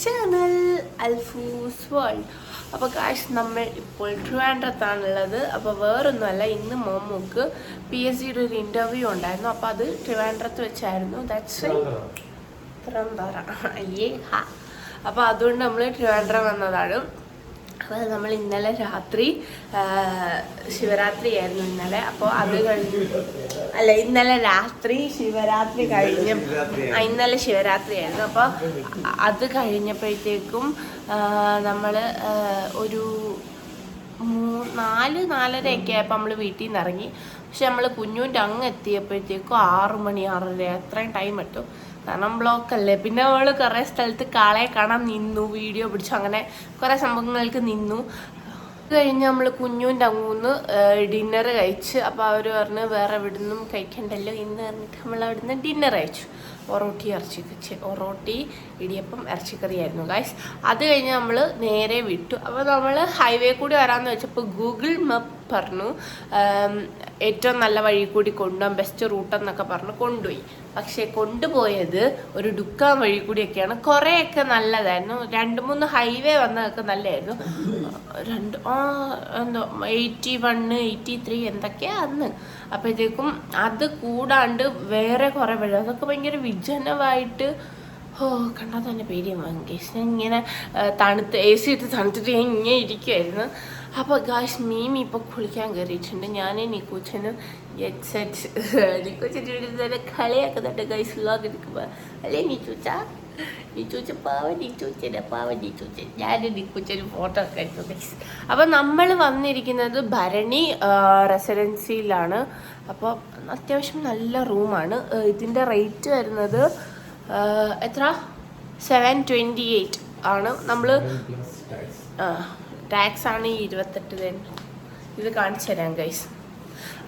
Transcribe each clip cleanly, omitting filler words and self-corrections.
Channel അൽഫൂസ് world. അപ്പോൾ guys നമ്മൾ ഇപ്പോൾ ട്രിവാൻഡ്രത്താണുള്ളത്. അപ്പോൾ വേറൊന്നുമല്ല, ഇന്ന് മോമുക്ക് PSCയുടെ ഒരു ഇൻ്റർവ്യൂ ഉണ്ടായിരുന്നു. അപ്പോൾ അത് ട്രിവാൻഡ്രത്ത് വെച്ചായിരുന്നു. ദാറ്റ്സ് അയ്യേ ഹാ. അപ്പോൾ അതുകൊണ്ട് നമ്മൾ ട്രിവാൻഡ്രം വന്നതാണ്. അപ്പോൾ നമ്മൾ ഇന്നലെ രാത്രി ശിവരാത്രി ആയിരുന്നു ഇന്നലെ. അപ്പോൾ അത് ഇന്നലെ രാത്രി ശിവരാത്രി കഴിഞ്ഞ ഇന്നലെ ശിവരാത്രി ആയിരുന്നു. അപ്പോൾ അത് കഴിഞ്ഞപ്പോഴത്തേക്കും നമ്മൾ ഒരു 4-4:30 ആയപ്പോൾ നമ്മൾ വീട്ടിൽ നിന്ന് ഇറങ്ങി. പക്ഷെ നമ്മൾ കുഞ്ഞൂൻ്റെ അങ്ങ് എത്തിയപ്പോഴത്തേക്കും 6 മണി 6:30 അത്രയും ടൈം എടുത്തു. കാരണം ബ്ലോക്കല്ലേ. പിന്നെ അവൾ കുറേ സ്ഥലത്ത് കാളയെ കാണാൻ നിന്നു, വീഡിയോ പിടിച്ചു, അങ്ങനെ കുറേ സംഭവങ്ങൾക്ക് നിന്നു. അത് കഴിഞ്ഞ് നമ്മൾ കുഞ്ഞൂൻ്റെ അങ്ങൂന്ന് ഡിന്നർ കഴിച്ച്. അപ്പോൾ അവർ പറഞ്ഞ് വേറെ എവിടെ നിന്നും കഴിക്കണ്ടല്ലോ ഇന്ന് പറഞ്ഞിട്ട് നമ്മൾ അവിടെ നിന്ന് ഡിന്നർ കഴിച്ചു. ഒറോട്ടി ഇടിയപ്പം ഇറച്ചിക്കറി ആയിരുന്നു ഗൈസ്. അത് കഴിഞ്ഞ് നമ്മൾ നേരെ വിട്ടു. അപ്പോൾ നമ്മൾ ഹൈവേ കൂടി വരാമെന്ന് വെച്ചപ്പോൾ ഗൂഗിൾ മാപ്പ് പറഞ്ഞു ഏറ്റവും നല്ല വഴി കൂടി കൊണ്ടുപോകാം, ബെസ്റ്റ് റൂട്ട് എന്നൊക്കെ പറഞ്ഞ് കൊണ്ടുപോയി. പക്ഷേ കൊണ്ടുപോയത് ഒരു ഡുക്കാൻ വഴി കൂടിയൊക്കെയാണ്. കുറേയൊക്കെ നല്ലതായിരുന്നു. 2-3 ഹൈവേ വന്നതൊക്കെ നല്ലതായിരുന്നു. 81, 83 എന്തൊക്കെയാ അന്ന്. അപ്പോഴത്തേക്കും അത് കൂടാണ്ട് വേറെ കുറേ വഴി, അതൊക്കെ ഭയങ്കര വിജനമായിട്ട് കണ്ടാൽ തന്നെ പേടിയാവും ഗൈസ്. ഞാൻ ഇങ്ങനെ AC ഇട്ട് തണുത്തിട്ട് ഞാൻ ഇങ്ങനെ ഇരിക്കുമായിരുന്നു. അപ്പോൾ ഗായ്സ് മീമി ഇപ്പോൾ കുളിക്കാൻ കയറിയിട്ടുണ്ട്. ഞാൻ നിക്കൂച്ചനും നിക്കൂച്ചനെ കളിയാക്കുന്നുണ്ട് ഗൈസ് വ്ലോഗ് എടുക്കുമ്പോൾ. അല്ലേ നീച്ചൂച്ച പാവൻ നീച്ചൂച്ചൻ. ഞാൻ നിക്കൂച്ചന് ഫോട്ടോ ഒക്കെ എടുത്തു ഗൈസ്. അപ്പോൾ നമ്മൾ വന്നിരിക്കുന്നത് ഭരണി റെസിഡൻസിയിലാണ്. അപ്പോൾ അത്യാവശ്യം നല്ല റൂമാണ്. ഇതിൻ്റെ റേറ്റ് വരുന്നത് എത്ര 728 ആണ്. നമ്മൾ ടാക്സ് ആണ് 28 തന്നെ. ഇത് കാണിച്ചു തരാം ഗൈസ്.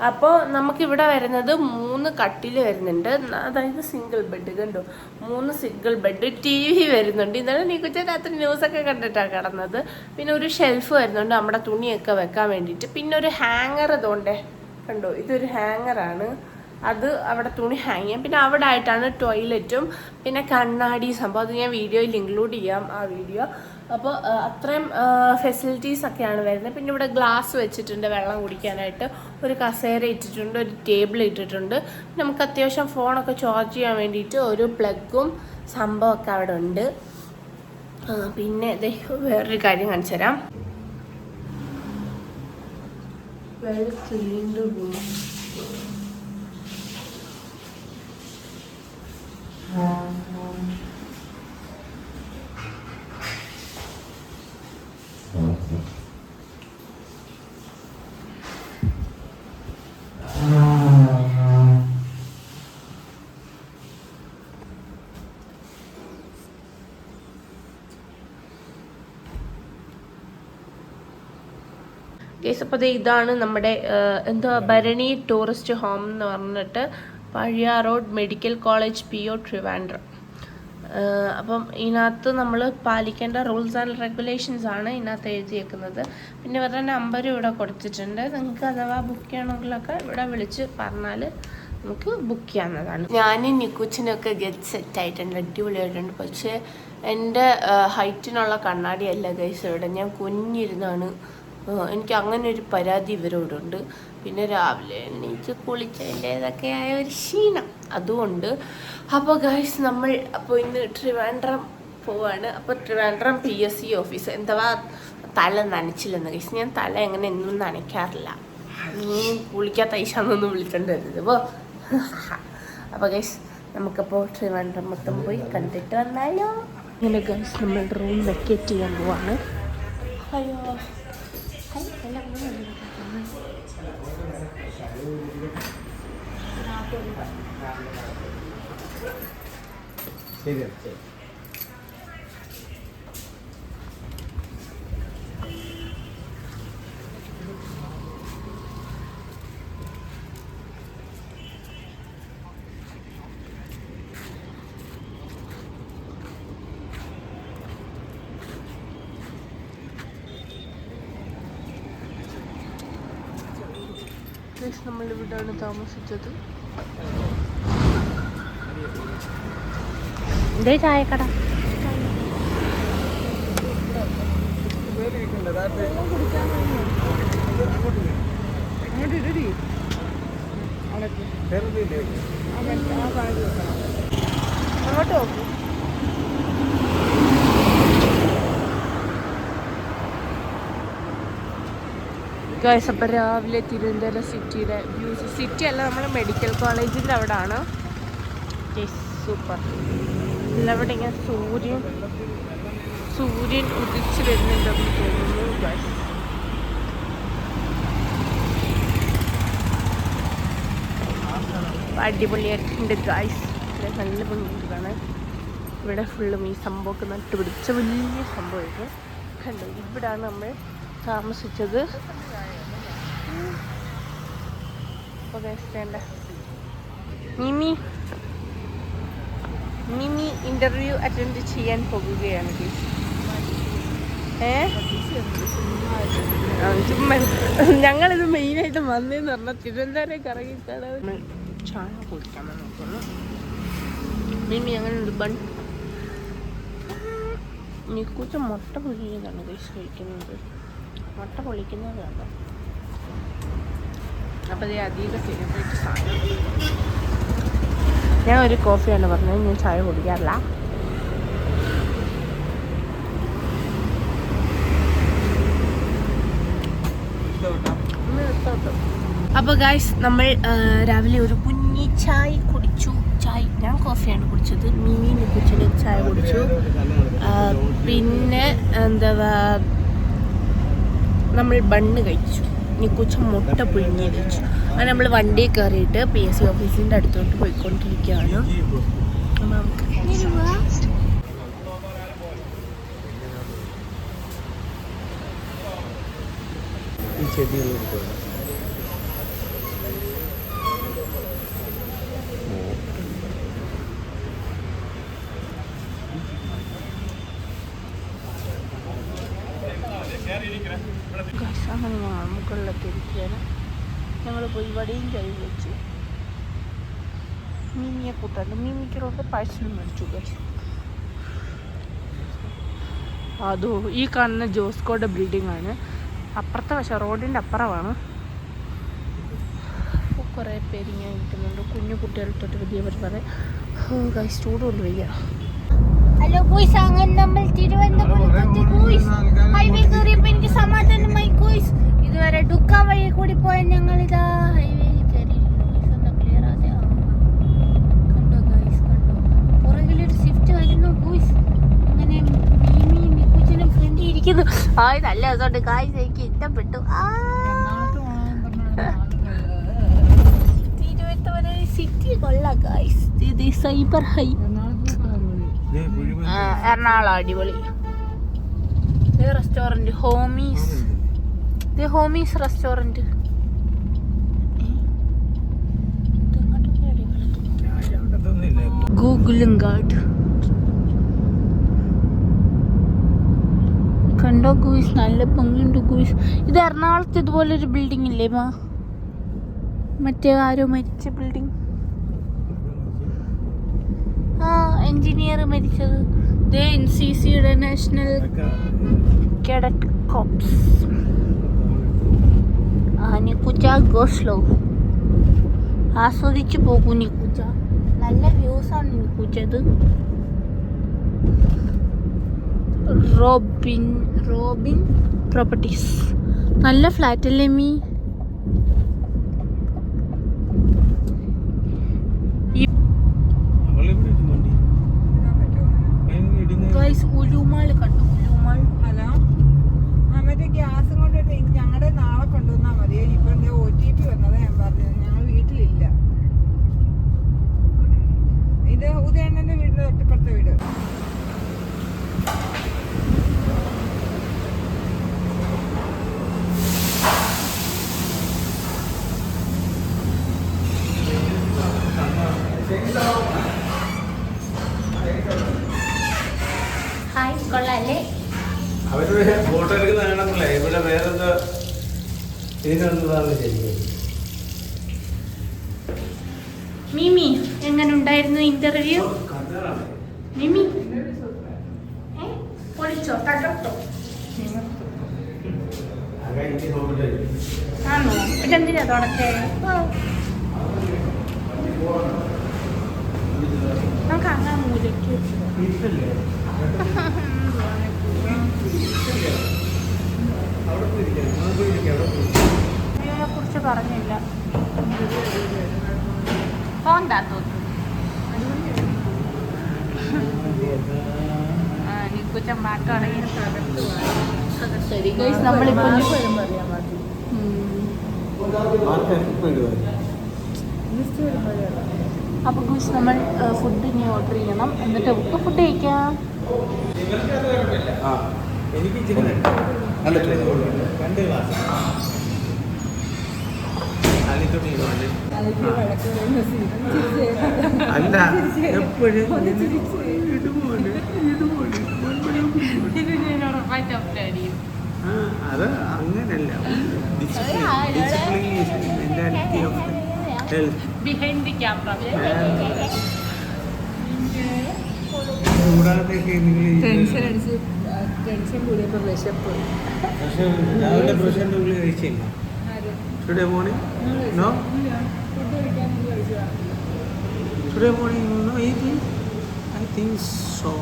അപ്പോൾ നമുക്കിവിടെ വരുന്നത് 3 കട്ടിൽ വരുന്നുണ്ട്. അതായത് സിംഗിൾ ബെഡ് കണ്ടോ, 3 സിംഗിൾ ബെഡ്. TV വരുന്നുണ്ട്. ഇന്നലെ നീക്കുച്ച രാത്രി ന്യൂസൊക്കെ കണ്ടിട്ടാണ് കിടന്നത്. പിന്നെ ഒരു ഷെൽഫ് വരുന്നുണ്ട് നമ്മുടെ തുണിയൊക്കെ വെക്കാൻ വേണ്ടിയിട്ട്. പിന്നെ ഒരു ഹാങ്ങർ ഇതുകൊണ്ടേ കണ്ടോ, ഇതൊരു ഹാങ്ങറാണ്. അത് അവിടെ തുണി ഹാങ് ചെയ്യാം. പിന്നെ അവിടെ ആയിട്ടാണ് ടോയ്ലറ്റും പിന്നെ കണ്ണാടി സംഭവം. അത് ഞാൻ വീഡിയോയിൽ ഇൻക്ലൂഡ് ചെയ്യാം, ആ വീഡിയോ. അപ്പോൾ അത്രയും ഫെസിലിറ്റീസൊക്കെയാണ് വരുന്നത്. പിന്നെ ഇവിടെ ഗ്ലാസ് വെച്ചിട്ടുണ്ട് വെള്ളം കുടിക്കാനായിട്ട്. ഒരു കസേര ഇട്ടിട്ടുണ്ട്, ഒരു ടേബിൾ ഇട്ടിട്ടുണ്ട്. നമുക്ക് അത്യാവശ്യം ഫോണൊക്കെ ചാർജ് ചെയ്യാൻ വേണ്ടിയിട്ട് ഒരു പ്ലഗും സംഭവമൊക്കെ അവിടെ ഉണ്ട്. പിന്നെ വേറൊരു കാര്യം കാണിച്ചു തരാം. Well cleaned room. അപ്പോൾ ഇതാണ് നമ്മുടെ ഭരണി ടൂറിസ്റ്റ് ഹോം എന്ന് പറഞ്ഞിട്ട്, പഴയ road, medical college PO Trivandrum. അപ്പം ഇതിനകത്ത് നമ്മൾ പാലിക്കേണ്ട റൂൾസ് ആൻഡ് റെഗുലേഷൻസ് ആണ് ഇതിനകത്ത് എഴുതിയേക്കുന്നത്. പിന്നെ ഇവരുടെ നമ്പരും ഇവിടെ കൊടുത്തിട്ടുണ്ട്. നിങ്ങൾക്ക് അഥവാ ബുക്ക് ചെയ്യണമെങ്കിലൊക്കെ ഇവിടെ വിളിച്ച് പറഞ്ഞാൽ നമുക്ക് ബുക്ക് ചെയ്യാവുന്നതാണ്. ഞാനും നിക്കുച്ചിനൊക്കെ ഗെറ്റ് സെറ്റ് ആയിട്ടുണ്ട്, അടിപൊളിയായിട്ടുണ്ട്. പക്ഷേ എൻ്റെ ഹൈറ്റിനുള്ള കണ്ണാടിയല്ല ഗൈസ് ഇവിടെ. ഞാൻ കുഞ്ഞിരുന്നാണ്. എനിക്ക് അങ്ങനെ ഒരു പരാതി ഇവരോടുണ്ട്. പിന്നെ രാവിലെ എണീച്ച് കുളിച്ചതിൻ്റെതൊക്കെ ആയ ഒരു ക്ഷീണം അതുകൊണ്ട്. അപ്പോൾ ഗൈസ് നമ്മൾ ഇന്ന് ട്രിവാൻഡ്രം പോവാണ്. അപ്പോൾ ട്രിവാൻഡ്രം PSC ഓഫീസ്. എന്താ തല നനച്ചില്ലെന്ന് ഗൈസ്. ഞാൻ തല എങ്ങനെ എന്നും നനയ്ക്കാറില്ല. നീ കുളിക്കാത്ത ഐശാന്നൊന്നും വിളിച്ചോണ്ട് വരുന്നത്. അപ്പോൾ ഗൈസ് നമുക്കപ്പോൾ ട്രിവാൻഡ്രം മൊത്തം പോയി കണ്ടിട്ട് വന്നാലോ. ഇങ്ങനെ ഗൈസ് നമ്മൾ റൂം വെക്കേറ്റ് ചെയ്യാൻ പോവാണ്. അയ്യോ ശരി. നമ്മളിവിടാണ് താമസിച്ചത്. ഇതേ ചായക്കട. അങ്ങോട്ട് നോക്കൂ. ഗൈസ്, അപ്പം രാവിലെ തിരുവനന്തപുരം സിറ്റിയുടെ വ്യൂസ്, സിറ്റി അല്ല, നമ്മൾ മെഡിക്കൽ കോളേജിൻ്റെ അവിടെ ആണ്. സൂപ്പർ. ഇവിടെ ഇങ്ങനെ സൂര്യൻ ഉദിച്ച് വരുന്നുണ്ടെന്ന് തോന്നുന്നു ഗൈസ്. അടിപൊളിയായിട്ടുണ്ട് ഗൈസ്. നല്ല ഭംഗിയുണ്ട് കാണാൻ. ഇവിടെ ഫുള്ളും ഈ സംഭവമൊക്കെ നട്ടുപിടിച്ച വലിയ സംഭവമായിട്ട് കണ്ടു. ഇവിടാണ് നമ്മൾ താമസിച്ചത്. മിമി ഇന്റർവ്യൂ അറ്റൻഡ് ചെയ്യാൻ പോകുകയാണ്. ചുമ്മാ ഞങ്ങളിത് മെയിനായിട്ട് വന്നതെന്ന് പറഞ്ഞാൽ തിരുവനന്തപുരം കറങ്ങിയിട്ടാണ്. ചായ കുടിക്കാമെന്ന് നോക്കുന്നു. മിമി അങ്ങനെ ബൺ നിക്കൂച്ച മുട്ട പൊഴിക്കുന്നതാണ് കഴിക്കുന്നത്. മുട്ട പൊളിക്കുന്നത് വേണ്ട. അപ്പം അത് അധികം ഫേവറേറ്റ് സാധനം. ഞാൻ ഒരു കോഫിയാണ് പറഞ്ഞത്, ഞാൻ ചായ കുടിക്കാറില്ല. അപ്പോൾ ഗൈസ്, നമ്മൾ രാവിലെ ഒരു കുഞ്ഞി ചായ കുടിച്ചു. ഞാൻ കോഫിയാണ് കുടിച്ചത്. മിമി നിക്കുച്ചിന് ചായ കുടിച്ചു. പിന്നെ എന്താ നമ്മൾ ബണ്ണ് കഴിച്ചു. നിക്കുച്ച മുട്ട പുഴുങ്ങി കഴിച്ചു. അങ്ങനെ നമ്മൾ വണ്ടിയിൽ കയറിയിട്ട് PSC ഓഫീസിൻ്റെ അടുത്തോട്ട് പോയിക്കൊണ്ടിരിക്കുകയാണ്. അപ്പം നമുക്ക് അങ്ങനെ ഞങ്ങൾ മുകളിലൊക്കെ ഇരിക്കുകയാണ്. ഞങ്ങൾ പോയി വടിയും കൈ വെച്ചു. മിമിയെ കൂട്ടാണ്ട് മിമിക്കുള്ള പാഴ്സൽ മേടിച്ചു. അതോ ഈ കാണുന്ന ജോസ്കോയുടെ ബിൽഡിംഗ് ആണ്. അപ്പുറത്തെ വശം റോഡിൻ്റെ അപ്പുറമാണ്. കുറേ പേര് ഇങ്ങനെ ഇരിക്കുന്നുണ്ട്. കുഞ്ഞു കുട്ടികൾ തൊട്ട് വലിയവർ പറയും. ഗൈസ്, ചൂട് കൊണ്ട് വയ്യ. ഹലോ ഗോയ്സ്, അങ്ങനെ നമ്മൾ തിരുവനന്തപുരത്തെ ഗോയ്സ് ഹൈവേ കയറിയപ്പോൾ എനിക്ക് സമാധാനമായി ഗോയ്സ്. ഇതുവരെ ഡുക്ക വഴി കൂടി പോയ ഞങ്ങളിതാ ഹൈവേയിൽ കയറി. എന്താ ക്ലിയർ ആതെ കണ്ടോ ഗോയ്സ്, കണ്ടോ പുറകിലൊരു സ്വിഫ്റ്റ് വരുന്നു ഗോയ്സ്. അങ്ങനെ മിമി നിക്കുച്ചിനും ഫ്രണ്ടിൽ ഇരിക്കുന്നു. നല്ല രസമുണ്ട് ഗോയ്സ്, എനിക്ക് ഇഷ്ടപ്പെട്ടു. തിരുവനന്തപുരം സിറ്റി കൊള്ളാം ഗോയ്സ്. ഇത് സൈബർ ഹൈ. എറണാകുളം അടിപൊളി. Restaurant homies restaurant. ഗൂഗിളുംഗാഡ് കണ്ടോ ഗൂയിസ്, നല്ല ഭംഗിയുണ്ട് ഗൂയിസ്. ഇത് എറണാകുളത്ത് ഇതുപോലൊരു ബിൽഡിംഗ് ഇല്ലേ മറ്റേ ആരോ മരിച്ച ബിൽഡിംഗ്. എഞ്ചിനീയർ മരിച്ചത്. NCCയുടെ നാഷണൽ കേഡറ്റ് കോപ്സ്. നിക്കുച്ച ഗോസ്ലോ ആസ്വദിച്ചു പോകൂ നിക്കുച്ച. നല്ല വ്യൂസാണ് നിക്കുച്ചത്. Robin properties. നല്ല ഫ്ലാറ്റ് അല്ലേ മീ? ഉലുമാൾ കണ്ടു. ഉലുമാൾ മറ്റേ ഗ്യാസും കൊണ്ട് ഞങ്ങളുടെ നാളെ കൊണ്ടുവന്നാൽ മതി. ഇപ്പൊ OTP വന്നത് ഞാൻ പറഞ്ഞത്. ഞങ്ങൾ വീട്ടിലില്ല. ഇത് ഉദയണ്ണന്റെ വീടിന്റെ തൊട്ടിപ്പുറത്തെ വീട്. ഹായ്, കൊള്ളാല്ലേ? അവരുടെ ഫോട്ടോ എടുക്കുന്നതാണെന്നല്ലേ. ഇവിടെ വേറെന്തോ ഇതിനൊന്നതാണ് ശരിക്കും. മിമി, എങ്ങനെ ഉണ്ടായിരുന്നു ഇന്റർവ്യൂ? മിമി പൊളിച്ചോ? തകർത്തോ? ചൈനീസ് ഹോട്ടലിൽ. ആണോ? ഇതെന്തിനാ തുടച്ചേ? നമുക്ക് അങ്ങനെ മൂലയ്ക്ക് ഇതല്ലേ? അവിടെ പോയിരിക്കാം, അവിടെ പോയിരിക്കാം. ഇതിനെ കുറിച്ച് പറഞ്ഞില്ല. പോണ്ടാ തോന്നുന്നു. നിക്കുച്ചൻ മാറ്റാണെങ്കിൽ നമ്മളിപ്പോൾ അപ്പോൾ ഗൂസ് നമ്മൾ ഫുഡ് ഇനി ഓർഡർ ചെയ്യണം, എന്നിട്ട് നമുക്ക് ഫുഡ് കഴിക്കാം. എനിക്ക് ഇച്ചിരി രണ്ട് ഗ്ലാസ് അല്ല എപ്പോഴും അത് അങ്ങനല്ല. ബിഹൈൻഡ് ദി ക്യാമറ കൂടാതൊക്കെ ടെൻഷൻ കൂടിയപ്പോൾ വിശപ്പ്. രാവിലെ പ്രഷറിന്റെ ഉള്ളിൽ കഴിച്ചില്ല. Today morning no, today morning no eating. I think so.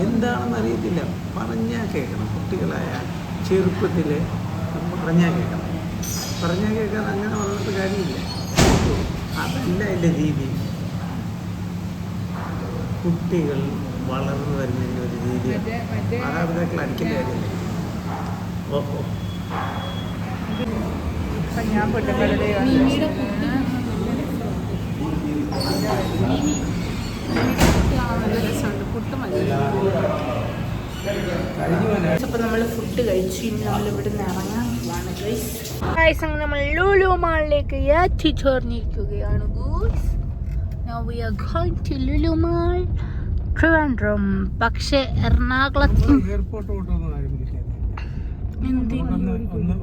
എന്താണെന്ന് അറിയത്തില്ല. പറഞ്ഞാൽ കേൾക്കണം. കുട്ടികളായ ചെറുപ്പത്തിൽ പറഞ്ഞാൽ കേൾക്കണം. പറഞ്ഞാൽ കേൾക്കാൻ അങ്ങനെ പറഞ്ഞിട്ട് കാര്യമില്ല. അതല്ല എൻ്റെ രീതി. കുട്ടികൾ വളർന്നു വരുന്നതിൻ്റെ ഒരു രീതിയാണ്. മാതാപിതാക്കൾ അടിക്കേണ്ട കാര്യമില്ല. ഓഹോ, ഞാൻ പൊട്ടപ്പടലേ അപ്പോൾ നമ്മൾ ഫുഡ് കഴിച്ചു. ഇനി നമ്മളിവിടെ നിന്ന് ഇറങ്ങാൻ പോവാണ് ഗൈസ്. അങ്ങനെ നമ്മൾ ലുലു മാളിലേക്ക് എത്തിച്ചേർന്നിരിക്കുകയാണ് guys. Now we are going to Lulu mall Trivandrum. പക്ഷേ എറണാകുളത്ത് എയർപോർട്ട് കൊണ്ടൊന്നും ആരും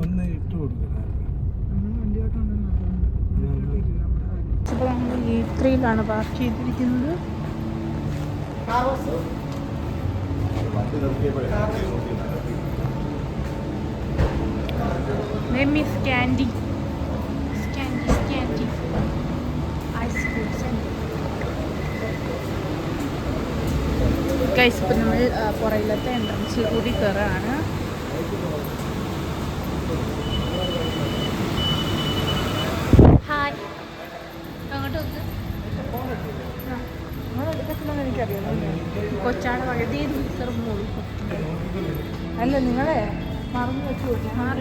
ഒന്ന് ഇട്ട് കൊടുക്കണം. ഇപ്പോൾ നമ്മൾ E3-ലാണ് പാർക്ക് ചെയ്തിരിക്കുന്നത്. Name is Candy. Candy. Ice cream. Guys, ഇപ്പം നമ്മൾ പുറയിലത്തെ എൻട്രൻസിൽ കൂടി കയറുകയാണ്. ഹായ്, അങ്ങോട്ട് നോക്ക്. കൊച്ചാണ് പകുതി മോളി. അല്ല, നിങ്ങളെ മറന്നു വെച്ചു.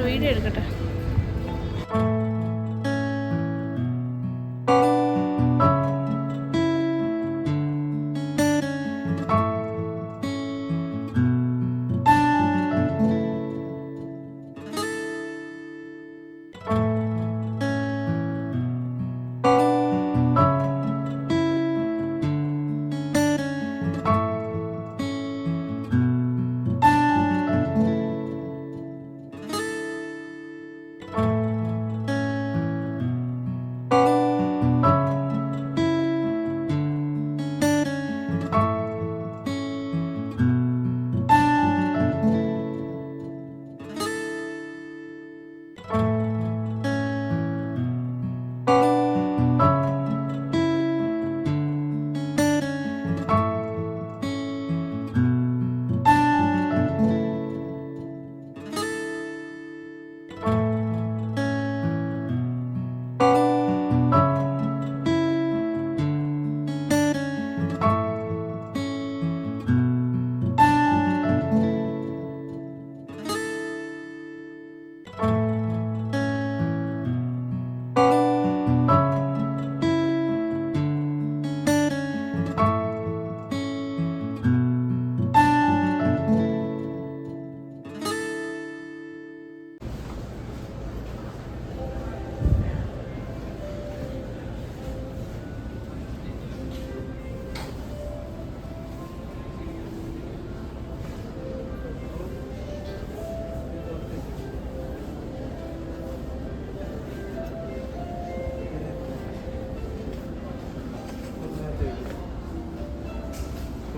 വീഡിയോ എടുക്കട്ടെ.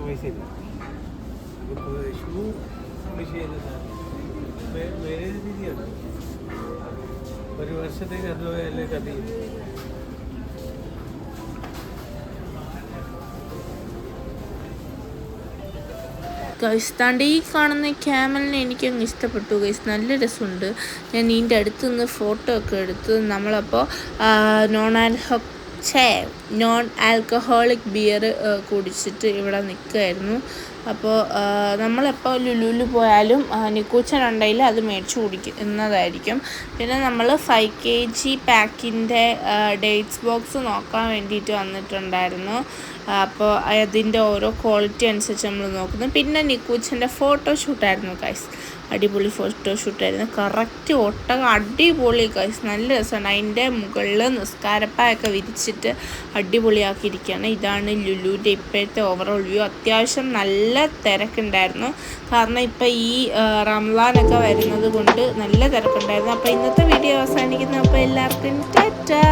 പൈസ ഇല്ല. ഷൂ പോളിഷ് ചെയ്യുന്ന സാധനം രീതിയാണ് ഒരു വർഷത്തേക്ക് അതുപോലെ കഥയും. ഗൈസ് താണ്ട് ഈ കാണുന്ന ക്യാമലിനെ എനിക്കങ്ങ് ഇഷ്ടപ്പെട്ടു ഗൈസ്, നല്ല രസമുണ്ട്. ഞാൻ ഇതിൻ്റെ അടുത്ത് നിന്ന് ഫോട്ടോ ഒക്കെ എടുത്ത് നമ്മളപ്പോൾ നോൺ ആൽക്കഹോളിക് ബിയർ കുടിച്ചിട്ട് ഇവിടെ നിൽക്കുമായിരുന്നു. അപ്പോൾ നമ്മളെപ്പോൾ ലുലുവിൽ പോയാലും നിക്കൂച്ചനുണ്ടെങ്കിൽ അത് മേടിച്ച് കുടിക്കുന്നതായിരിക്കും. പിന്നെ നമ്മൾ 5 kg പാക്കിൻ്റെ ഡേറ്റ്സ് ബോക്സ് നോക്കാൻ വേണ്ടിയിട്ട് വന്നിട്ടുണ്ടായിരുന്നു. അപ്പോൾ അതിൻ്റെ ഓരോ ക്വാളിറ്റി അനുസരിച്ച് നമ്മൾ നോക്കുന്നു. പിന്നെ നിക്കൂച്ചൻ്റെ ഫോട്ടോഷൂട്ടായിരുന്നു ഗൈസ്, അടിപൊളി ഫോട്ടോഷൂട്ടായിരുന്നു. കറക്റ്റ് ഒട്ടകം അടിപൊളി ഗൈസ്, നല്ല രസമാണ്. അതിൻ്റെ മുകളിൽ നിസ്കാരപ്പായൊക്കെ വിരിച്ചിട്ട് അടിപൊളിയാക്കിയിരിക്കുകയാണ്. ഇതാണ് ലുലുവിൻ്റെ ഇപ്പോഴത്തെ ഓവറോൾ വ്യൂ. അത്യാവശ്യം നല്ല തിരക്കുണ്ടായിരുന്നു, കാരണം ഇപ്പം ഈ റംസാനൊക്കെ വരുന്നത് കൊണ്ട് നല്ല തിരക്കുണ്ടായിരുന്നു. അപ്പോൾ ഇന്നത്തെ വീഡിയോ അവസാനിക്കുന്നു. അപ്പോൾ എല്ലാവർക്കും ടാറ്റാ.